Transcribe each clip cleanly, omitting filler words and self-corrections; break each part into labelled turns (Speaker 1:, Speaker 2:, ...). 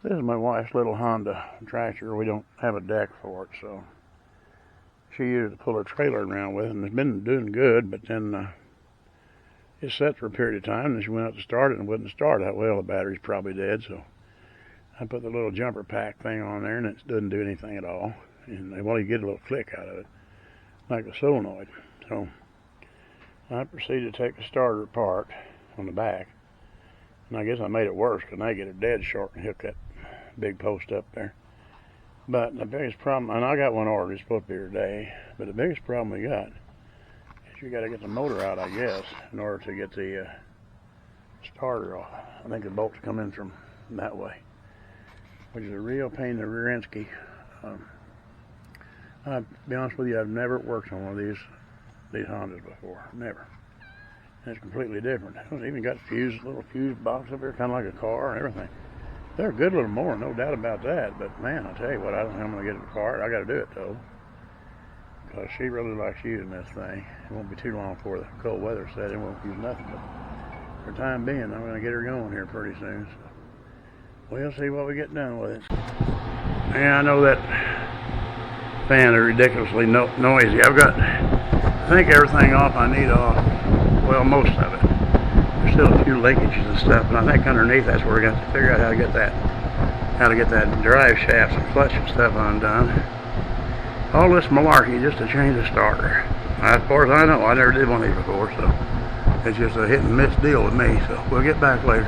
Speaker 1: This is my wife's little Honda tractor. We don't have a deck for it, so she used it to pull her trailer around with, and it's been doing good, but then it sat for a period of time, and then she went out to start it and wouldn't start it. Well, the battery's probably dead, so I put the little jumper pack thing on there, and it doesn't do anything at all. And well, you get a little click out of it, like a solenoid. So I proceeded to take the starter apart on the back, and I guess I made it worse because now I get it dead short and hook that big post up there. But the biggest problem, and I got one ordered, it's supposed to be here today, but the biggest problem we got is you got to get the motor out, I guess, in order to get the starter off. I think the bolts come in from that way, which is a real pain in the rear endski. I'll be honest with you, I've never worked on one of these Hondas before, never. And it's completely different. It's even got little fuse box up here, kind of like a car and everything. They're a good little mower, no doubt about that. But man, I'll tell you what, I don't know how I'm going to get it apart. I got to do it though, because she really likes using this thing. It won't be too long before the cold weather set in. Won't use nothing. But for the time being, I'm going to get her going here pretty soon. So we'll see what we get done with it. Yeah, I know that fan is ridiculously noisy. I've got, I think, everything off I need off. Well, most of it. There's still a few leakages and stuff, and I think underneath that's where we got to figure out how to get that drive shafts and clutch and stuff undone. All this malarkey just to change the starter. As far as I know, I never did one of these before, so it's just a hit and miss deal with me. So we'll get back later.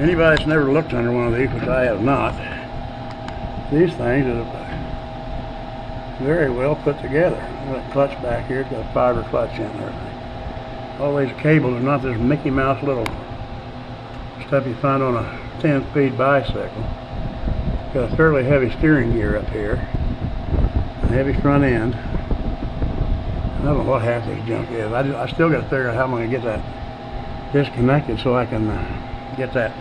Speaker 1: Anybody that's never looked under one of these, which I have not, these things are very well put together. Got a clutch back here, it's got a fiber clutch in and everything. All these cables are not this Mickey Mouse little stuff you find on a 10-speed bicycle. Got a fairly heavy steering gear up here, a heavy front end. I don't know what half this junk is. I still got to figure out how I'm going to get that disconnected so I can get that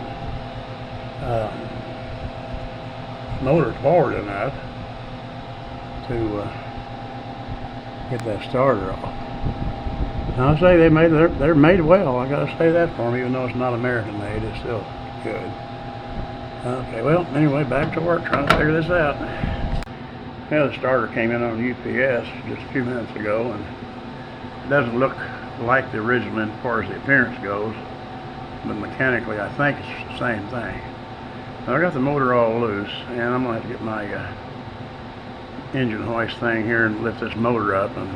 Speaker 1: motor forward enough to get that starter off. Now I say they're made well. I gotta say that for them, even though it's not American made, it's still good. Okay, well, anyway, back to work trying to figure this out. Yeah, the starter came in on UPS just a few minutes ago, and it doesn't look like the original as far as the appearance goes, but mechanically I think it's the same thing. Now I got the motor all loose, and I'm gonna have to get my engine hoist thing here and lift this motor up and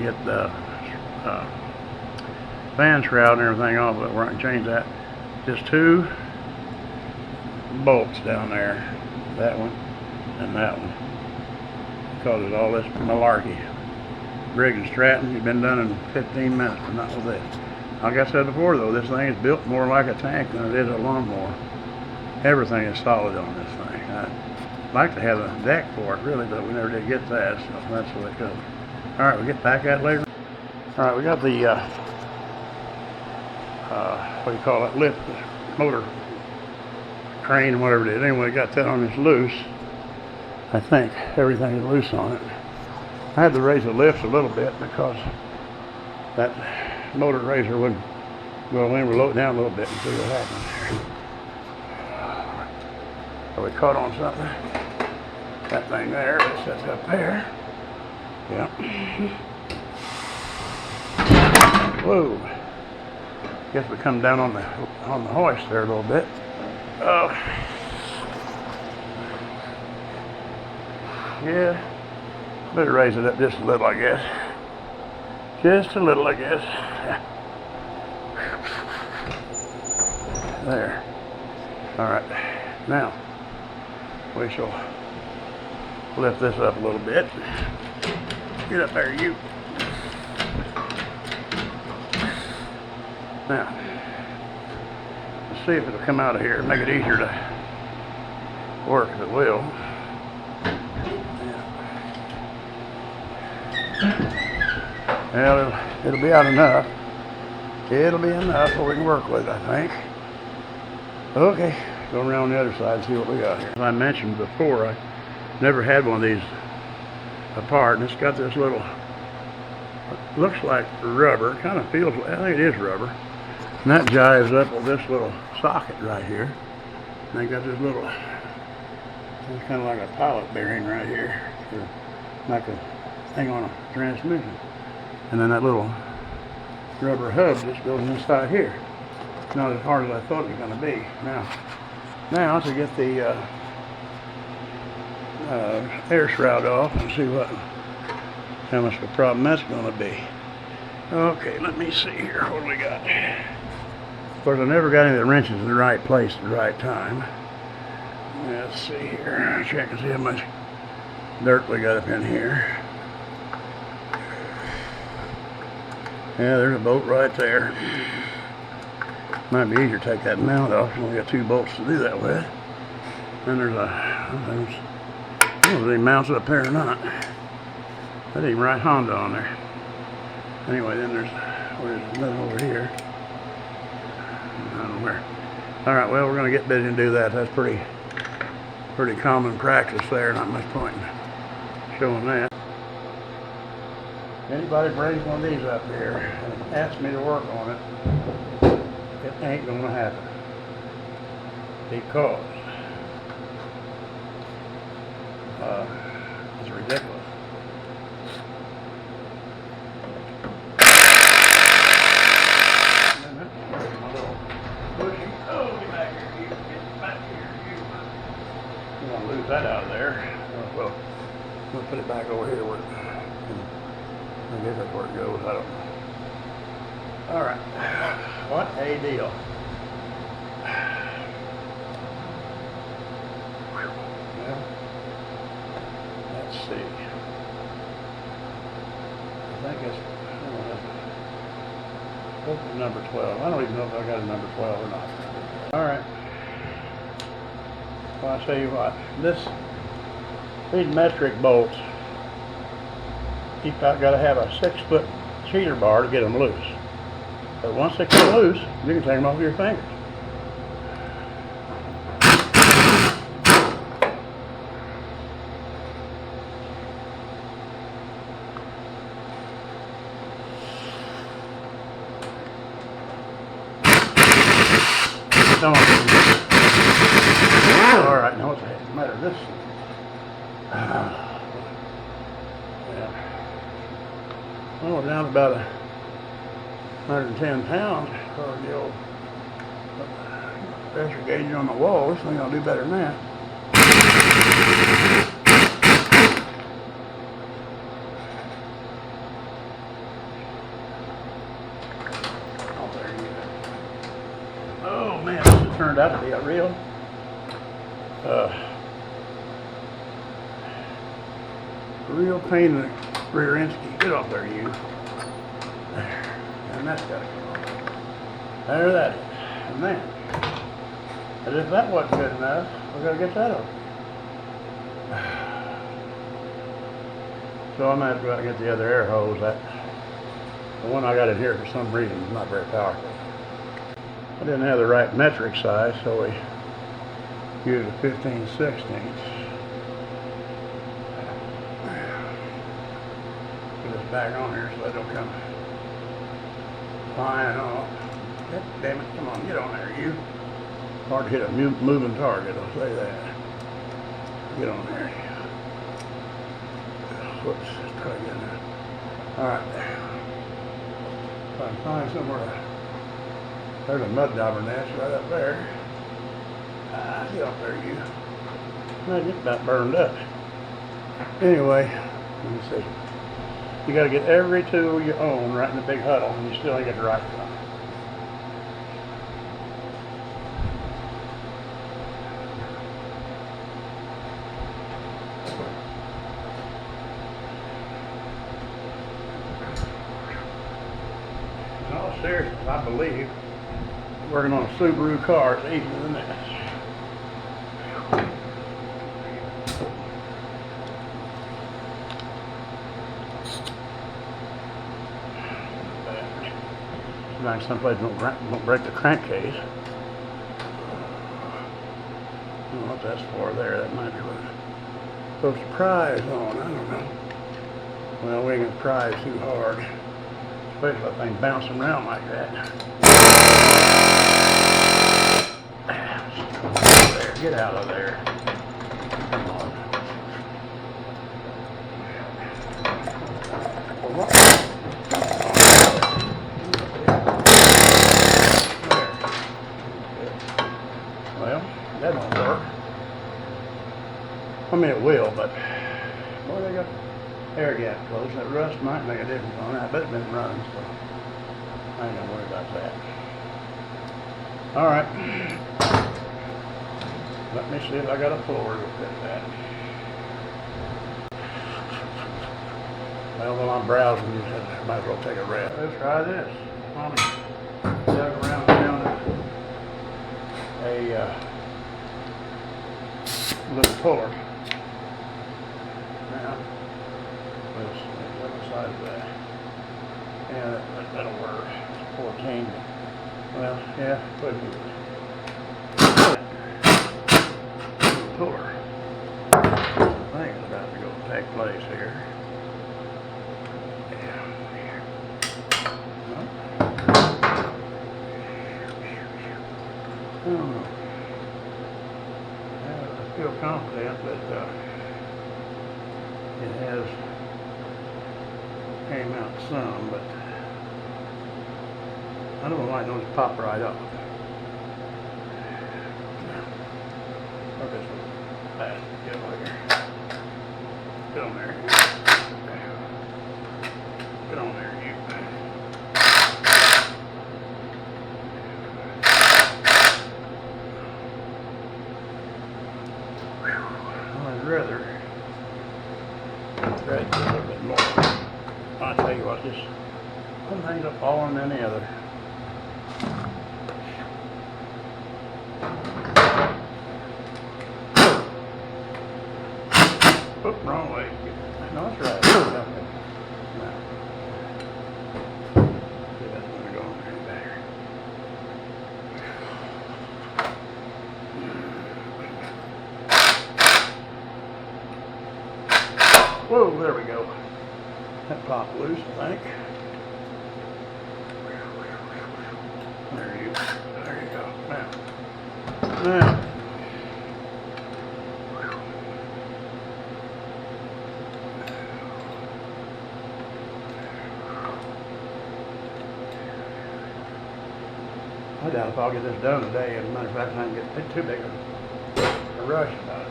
Speaker 1: get the fan shroud and everything off of it where I can change that. Just two bolts down there, that one and that one, because it's all this malarkey. Briggs and Stratton, you've been done in 15 minutes, but not with this. Like I said before though, this thing is built more like a tank than it is a lawnmower. Everything is solid on this thing. I'd like to have a deck for it really, but we never did get that, so that's the way it goes. Alright, we'll get back at it later. Alright, we got the what do you call it, lift, motor crane, whatever it is. Anyway, got that on this loose. I think everything is loose on it. I had to raise the lifts a little bit because that motor raiser wouldn't go in. We'll load it down a little bit and see what happens here. Are we caught on something? That thing there, it sits up there. Yeah. Whoa. Guess we come down on the hoist there a little bit. Oh. Yeah. Better raise it up just a little, I guess. Just a little, I guess. There. Alright. Now, we shall lift this up a little bit. Get up there, you. Now, let's see if it'll come out of here and make it easier to work, if it will. Well, it'll be out enough. It'll be enough so we can work with it, I think. Okay, go around the other side and see what we got here. As I mentioned before, I never had one of these apart, and it's got this little, looks like rubber, kind of feels, I think it is rubber, and that jives up with this little socket right here, And they got this little, it's kind of like a pilot bearing right here, like a thing on a transmission. And then that little rubber hub just goes inside here. It's not as hard as I thought it was going to be. Now to get the air shroud off and see how much of a problem that's going to be. Okay, let me see here. What do we got? Of course, I never got any of the wrenches in the right place at the right time. Let's see here. Check and see how much dirt we got up in here. Yeah, there's a bolt right there. Might be easier to take that mount off. We only got 2 bolts to do that with. Then there's I don't know if they mounts up there or not. That ain't right Honda on there. Anyway, then there's nothing over here. I don't know where. All right, well, we're going to get busy and do that. That's pretty common practice there. Not much point in showing that. Anybody brings one of these up here and asks me to work on it, it ain't going to happen. Because it's ridiculous. That out of there. Well, we'll put it back over here where I guess that's where it goes. I don't know. All right. What a deal. Well, let's see. I think it's number 12. I don't even know if I got a number 12 or not. All right. Well, I'll tell you what, these metric bolts, you've got to have a 6-foot cheater bar to get them loose. But once they come loose, you can take them off your fingers. Come on. All right, now what's the matter? This, yeah. Well, we're down about 110 pounds for the old pressure gauge on the wall. This thing will do better than that. Oh, there you go. Oh man, this has turned out to be a real real pain in the rear end. Get off there, you. And that's got to come off. There that is. And then, as if that wasn't good enough, we've got to get that off. So I'm going to have to go out and get the other air hose. The one I got in here for some reason is not very powerful. I didn't have the right metric size, so we used a 15/16. Put this back on here so they don't come flying off. Damn it, come on, get on there, you. Hard to hit a moving target, I'll say that. Get on there. Whoops, let's try again now. Alright. If I can find somewhere, there's a mud dauber nest right up there. Get off there, you. Might get about burned up. Anyway, let me see. You got to get every tool you own right in the big huddle, and you still ain't get the right one. In all seriousness, I believe working on a Subaru car is easier than this. Like someplace don't break the crankcase. I don't know what that's for there. That might be what it's supposed to pry is on. I don't know. Well, we can pry too hard, especially that thing bouncing around like that. Get out of there. Come on. Well, that don't work. I mean, it will, but boy, they got air gap closed. That rust might make a difference on that, but it's been running, so I ain't gonna worry about that. All right. Let me see if I got a floor to fit that. Well, while I'm browsing, I might as well take a rest. Let's try this. Mommy dug around and found a little puller. Now, let's look inside of that. Yeah, that'll work. 14. Well, yeah, put it. Puller. I think it's about to go take place here. I don't know. I feel confident that it has came out some, but I don't know why it don't pop right up. Okay, so fast. Get over here. Get on there. Get on there, you. I'd rather try to do a little bit more. I'll tell you what, just one thing's up falling than the other. Oop, wrong way. No, that's right. Okay. Now, see, that's going to go in there better. Whoa, there we go. That popped loose, I think. There you go. Now. I doubt if I'll get this done today. As a matter of fact, I can get too big a rush about it.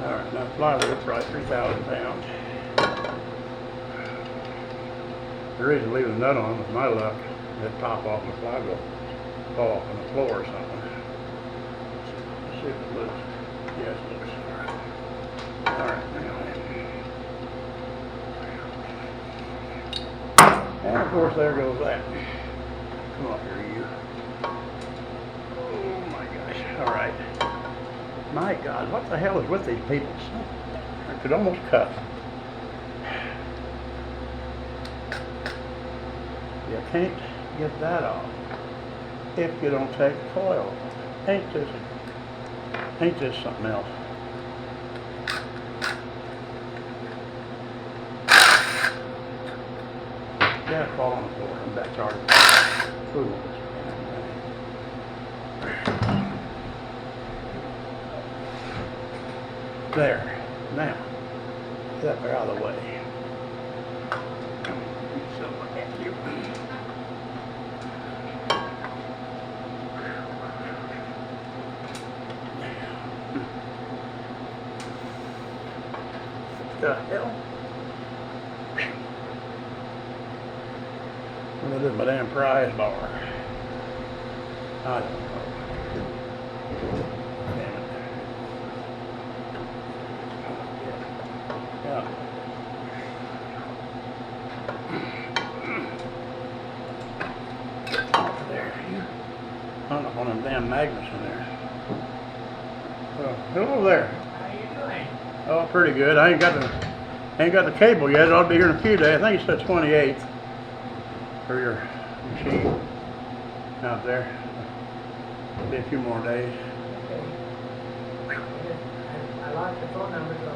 Speaker 1: All right, now plywood's right 3,000 pounds. The reason leaving a nut on, with my luck, it'd pop off the plywood, fall off on the floor or something. Let's see if it looks. Yes, it looks. All right, now. And of course, there goes that. Come on here, you. Oh my gosh. All right. My God, what the hell is with these people? I could almost cut. You can't get that off if you don't take the coil off. Ain't this something else? Yeah, fall on the floor. I'm back charging. Ooh. There. Now, get that there out of the way. So, thank you. What the hell? What is my damn prize bar? I don't know. Damn it. Yeah. There. Hung up on them damn magnets in there. Hello there.
Speaker 2: How you doing?
Speaker 1: Oh, pretty good. I ain't got the cable yet. It ought to be here in a few days. I think it's the 28th for your machine out there. Be a few more days.
Speaker 2: Okay. I lost your phone number, so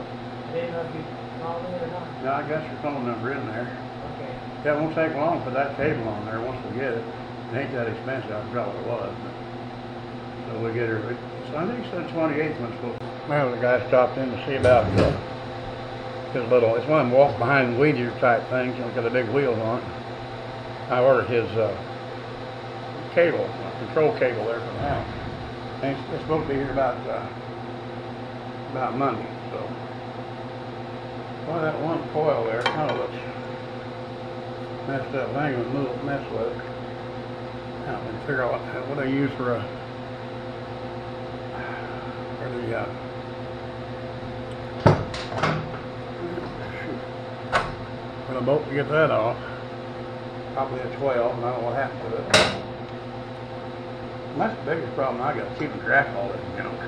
Speaker 2: I didn't know if you called me or not.
Speaker 1: No, I got your phone number in there.
Speaker 2: Okay.
Speaker 1: Yeah, it won't take long for that cable on there once we get it. It ain't that expensive. I forgot what it was. But, so we get her. Sunday, he said 28th was supposed to. Well, the guy stopped in to see about his little, it's one of them walk behind weed eater type things, you know, got the big wheels on it. I ordered his cable, control cable there for the house. And it's supposed to be here about Monday, so. Well, that one coil there kind of looks messed up. I ain't gonna mess with it. I can figure out what they use for the bolt to get that off. Probably a 12, and I don't know what happened to it. And that's the biggest problem I got, keeping track of all this junk.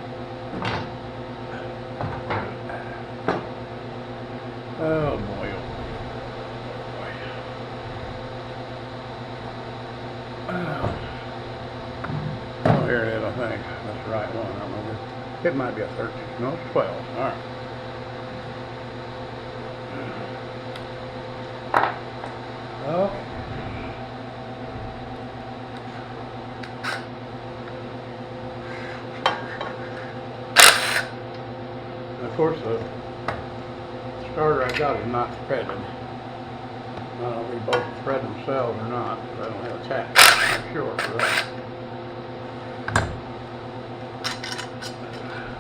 Speaker 1: Oh boy, oh boy. Oh, here it is, I think. That's the right one. I don't know. It might be a 13. No, it's 12. All right. Okay. Of course, the starter I got is not threaded. I don't know if they both thread themselves or not, because I don't have a tap. I'm sure for that.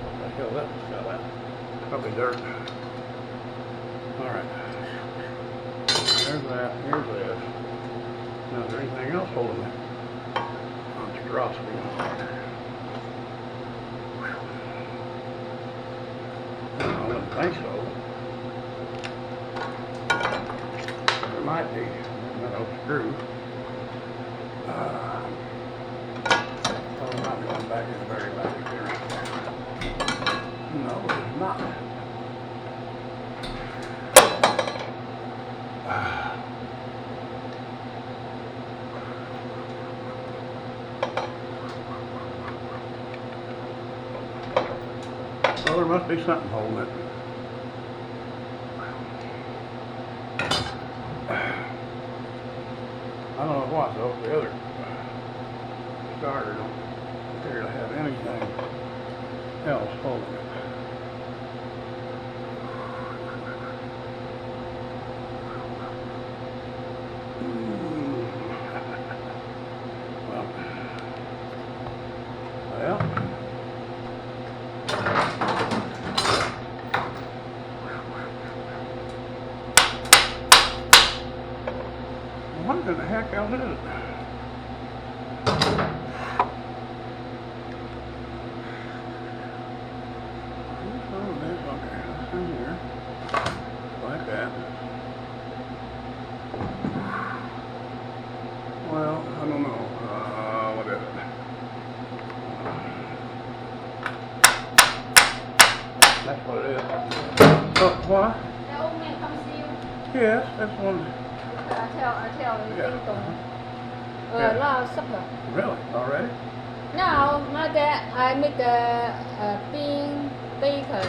Speaker 1: What the hell that fell out? Probably dirt. Alright. There's that. Here's this. Now, is there anything else holding that monstrosity on there? I wouldn't think so. There might be. That old screw. Oh, I'm not going back in the very back here. No, it's not. Well, there must be something holding it. I don't know what though. The other starter don't appear to have anything else holding it. Well. What in the heck else is it? In here. Like that. Well, I don't know. What is it? That's what it is. Oh, what?
Speaker 3: The old man comes to you.
Speaker 1: Yes, that's one.
Speaker 3: I tell you,
Speaker 1: Yeah.
Speaker 3: a lot of supper.
Speaker 1: Really? Already?
Speaker 3: Now, my dad, I make the bean, bacon,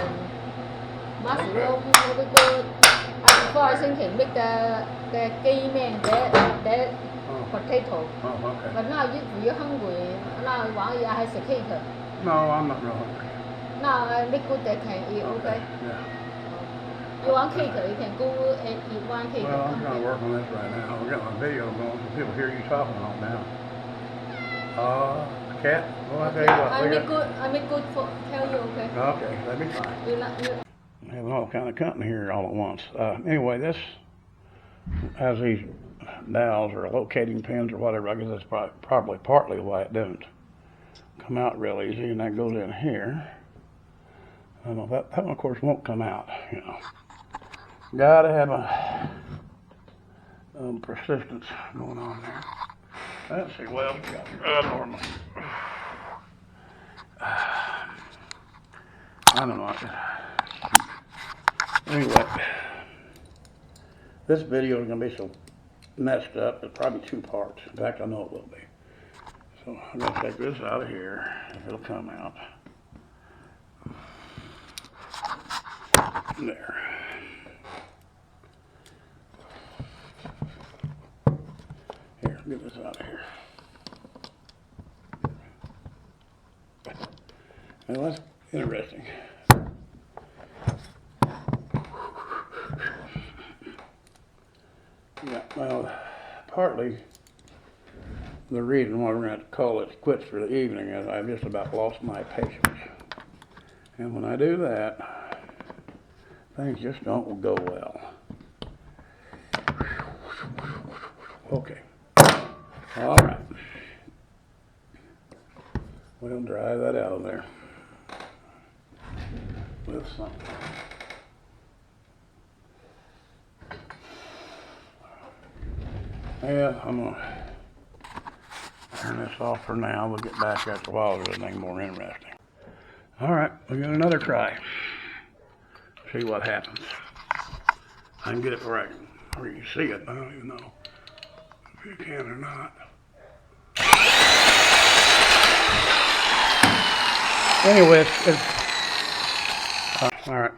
Speaker 3: mushroom, very good. Before I thinking make the game the potato.
Speaker 1: Oh, okay.
Speaker 3: But now if you're hungry, now I want I have a cake.
Speaker 1: No, I'm not real hungry.
Speaker 3: Now I make good that can eat, okay?
Speaker 1: Yeah.
Speaker 3: You want cake, you can go and eat one cake.
Speaker 1: Well, I'm trying to work on this right now. We've got my video going so people hear you talking on it now. Cat? Well, I tell you what.
Speaker 3: I make good for tell you, okay?
Speaker 1: Okay, that'd be fine.
Speaker 3: You
Speaker 1: Having all kind of company here all at once. Anyway, this has these dowels or locating pins or whatever. I guess that's probably partly why it doesn't come out real easy, and that goes in here. I don't know, that one of course won't come out, you know. Gotta have a persistence going on there. Let's see what else we got here. Normally. I don't know. Anyway, this video is going to be so messed up, it's probably 2 parts. In fact, I know it will be. So I'm going to take this out of here, if it'll come out. There. Here, get this out of here. Well, that's interesting. Yeah, well, partly the reason why we're going to have to call it quits for the evening is I've just about lost my patience. And when I do that, things just don't go well. Okay. All right. We'll dry that out of there with something. Yeah, I'm going to turn this off for now. We'll get back after a while if there's anything more interesting. All right, we'll give it another try. See what happens. I can get it where you can see it. I don't even know if you can or not. Anyway, all right.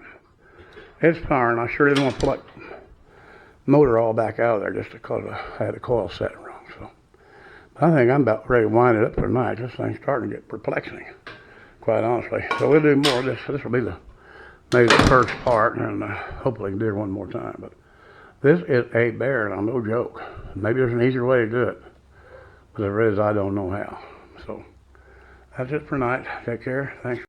Speaker 1: It's firing. I sure didn't want to pull that motor all back out of there just because I had the coil set wrong. So I think I'm about ready to wind it up for tonight. This thing's starting to get perplexing, quite honestly. So we'll do more of this. This will be maybe the first part, and hopefully do it one more time. But this is a bear, and I'm no joke. Maybe there's an easier way to do it, but if there is, I don't know how. So that's it for tonight. Take care. Thanks.